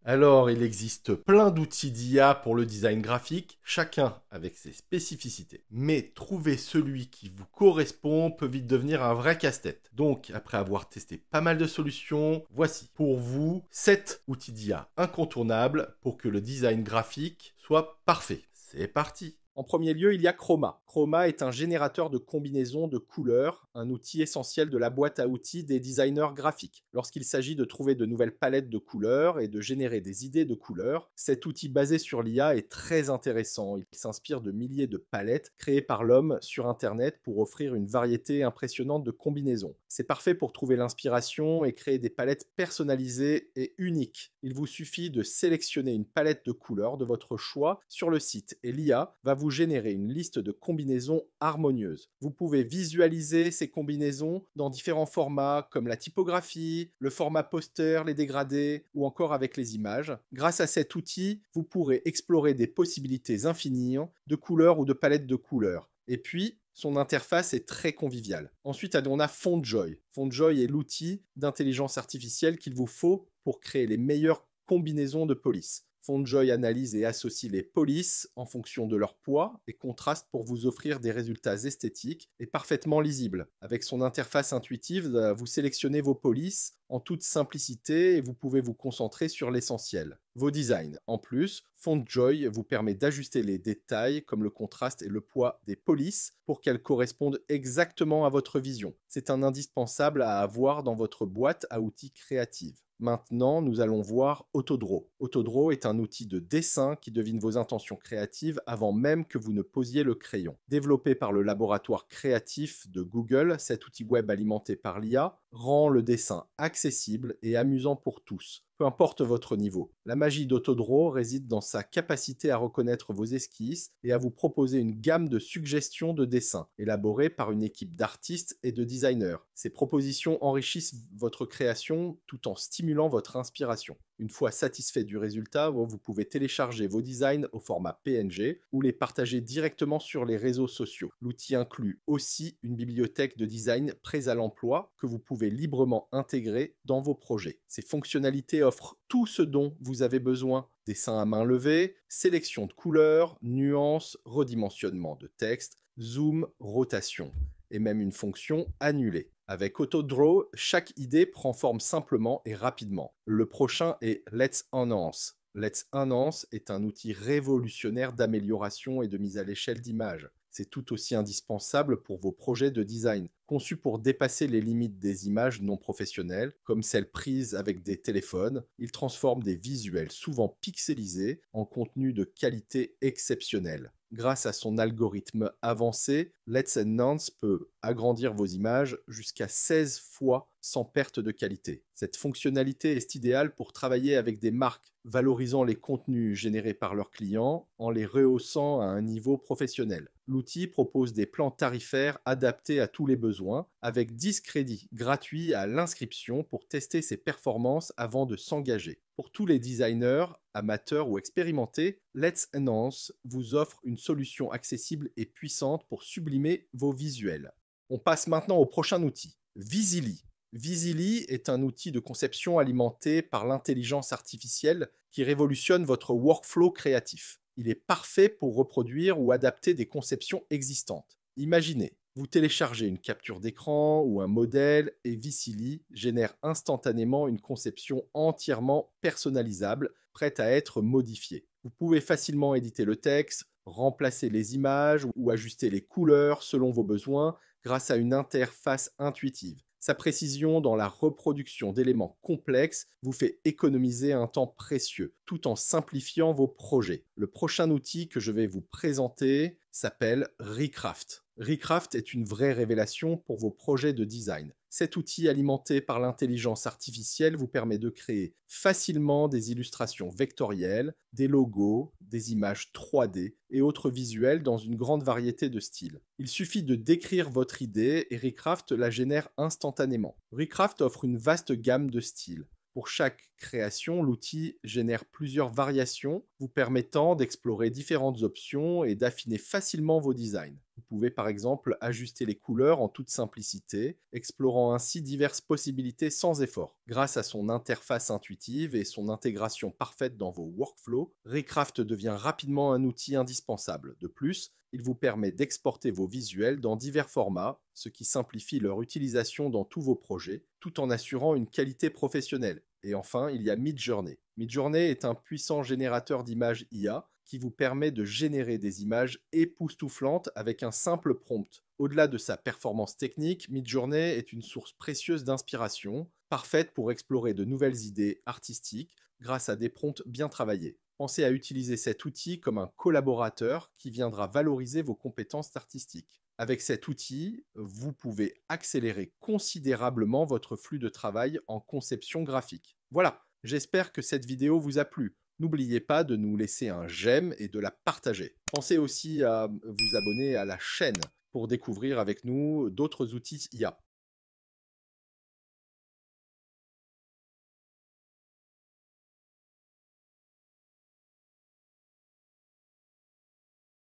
Alors, il existe plein d'outils d'IA pour le design graphique, chacun avec ses spécificités. Mais trouver celui qui vous correspond peut vite devenir un vrai casse-tête. Donc, après avoir testé pas mal de solutions, voici pour vous 7 outils d'IA incontournables pour que le design graphique soit parfait. C'est parti! En premier lieu, il y a Chroma. Chroma est un générateur de combinaisons de couleurs, un outil essentiel de la boîte à outils des designers graphiques. Lorsqu'il s'agit de trouver de nouvelles palettes de couleurs et de générer des idées de couleurs, cet outil basé sur l'IA est très intéressant. Il s'inspire de milliers de palettes créées par l'homme sur Internet pour offrir une variété impressionnante de combinaisons. C'est parfait pour trouver l'inspiration et créer des palettes personnalisées et uniques. Il vous suffit de sélectionner une palette de couleurs de votre choix sur le site et l'IA va vous générer une liste de combinaisons harmonieuses. Vous pouvez visualiser ces combinaisons dans différents formats comme la typographie, le format poster, les dégradés ou encore avec les images. Grâce à cet outil, vous pourrez explorer des possibilités infinies de couleurs ou de palettes de couleurs. Et puis, son interface est très conviviale. Ensuite, on a FontJoy. FontJoy est l'outil d'intelligence artificielle qu'il vous faut pour créer les meilleures combinaisons de police. FontJoy analyse et associe les polices en fonction de leur poids et contraste pour vous offrir des résultats esthétiques et parfaitement lisibles. Avec son interface intuitive, vous sélectionnez vos polices en toute simplicité et vous pouvez vous concentrer sur l'essentiel, vos designs. En plus, FontJoy vous permet d'ajuster les détails comme le contraste et le poids des polices pour qu'elles correspondent exactement à votre vision. C'est un indispensable à avoir dans votre boîte à outils créative. Maintenant, nous allons voir Autodraw. Autodraw est un outil de dessin qui devine vos intentions créatives avant même que vous ne posiez le crayon. Développé par le laboratoire créatif de Google, cet outil web alimenté par l'IA rend le dessin accessible et amusant pour tous, peu importe votre niveau. La magie d'Autodraw réside dans sa capacité à reconnaître vos esquisses et à vous proposer une gamme de suggestions de dessins, élaborées par une équipe d'artistes et de designers. Ces propositions enrichissent votre création tout en stimulant votre inspiration. Une fois satisfait du résultat, vous pouvez télécharger vos designs au format PNG ou les partager directement sur les réseaux sociaux. L'outil inclut aussi une bibliothèque de design prêts à l'emploi que vous pouvez librement intégrer dans vos projets. Ces fonctionnalités offrent tout ce dont vous avez besoin: dessin à main levée, sélection de couleurs, nuances, redimensionnement de texte, zoom, rotation et même une fonction annuler. Avec Autodraw, chaque idée prend forme simplement et rapidement. Le prochain est Let's Enhance. Let's Enhance est un outil révolutionnaire d'amélioration et de mise à l'échelle d'images. C'est tout aussi indispensable pour vos projets de design. Conçu pour dépasser les limites des images non professionnelles, comme celles prises avec des téléphones, il transforme des visuels souvent pixelisés en contenu de qualité exceptionnelle. Grâce à son algorithme avancé, Let's Enhance peut agrandir vos images jusqu'à 16 fois sans perte de qualité. Cette fonctionnalité est idéale pour travailler avec des marques valorisant les contenus générés par leurs clients en les rehaussant à un niveau professionnel. L'outil propose des plans tarifaires adaptés à tous les besoins, avec 10 crédits gratuits à l'inscription pour tester ses performances avant de s'engager. Pour tous les designers, amateurs ou expérimentés, Let's Enhance vous offre une solution accessible et puissante pour sublimer vos visuels. On passe maintenant au prochain outil, Visily. Visily est un outil de conception alimenté par l'intelligence artificielle qui révolutionne votre workflow créatif. Il est parfait pour reproduire ou adapter des conceptions existantes. Imaginez, vous téléchargez une capture d'écran ou un modèle et Visily génère instantanément une conception entièrement personnalisable, prête à être modifiée. Vous pouvez facilement éditer le texte, remplacer les images ou ajuster les couleurs selon vos besoins grâce à une interface intuitive. Sa précision dans la reproduction d'éléments complexes vous fait économiser un temps précieux, tout en simplifiant vos projets. Le prochain outil que je vais vous présenter s'appelle Recraft. Recraft est une vraie révélation pour vos projets de design. Cet outil alimenté par l'intelligence artificielle vous permet de créer facilement des illustrations vectorielles, des logos, des images 3D et autres visuels dans une grande variété de styles. Il suffit de décrire votre idée et Recraft la génère instantanément. Recraft offre une vaste gamme de styles. Pour chaque création, l'outil génère plusieurs variations, vous permettant d'explorer différentes options et d'affiner facilement vos designs. Vous pouvez par exemple ajuster les couleurs en toute simplicité, explorant ainsi diverses possibilités sans effort. Grâce à son interface intuitive et son intégration parfaite dans vos workflows, Raycraft devient rapidement un outil indispensable. De plus, il vous permet d'exporter vos visuels dans divers formats, ce qui simplifie leur utilisation dans tous vos projets, tout en assurant une qualité professionnelle. Et enfin, il y a Midjourney. Midjourney est un puissant générateur d'images IA qui vous permet de générer des images époustouflantes avec un simple prompt. Au-delà de sa performance technique, Midjourney est une source précieuse d'inspiration, parfaite pour explorer de nouvelles idées artistiques grâce à des prompts bien travaillés. Pensez à utiliser cet outil comme un collaborateur qui viendra valoriser vos compétences artistiques. Avec cet outil, vous pouvez accélérer considérablement votre flux de travail en conception graphique. Voilà, j'espère que cette vidéo vous a plu. N'oubliez pas de nous laisser un j'aime et de la partager. Pensez aussi à vous abonner à la chaîne pour découvrir avec nous d'autres outils IA.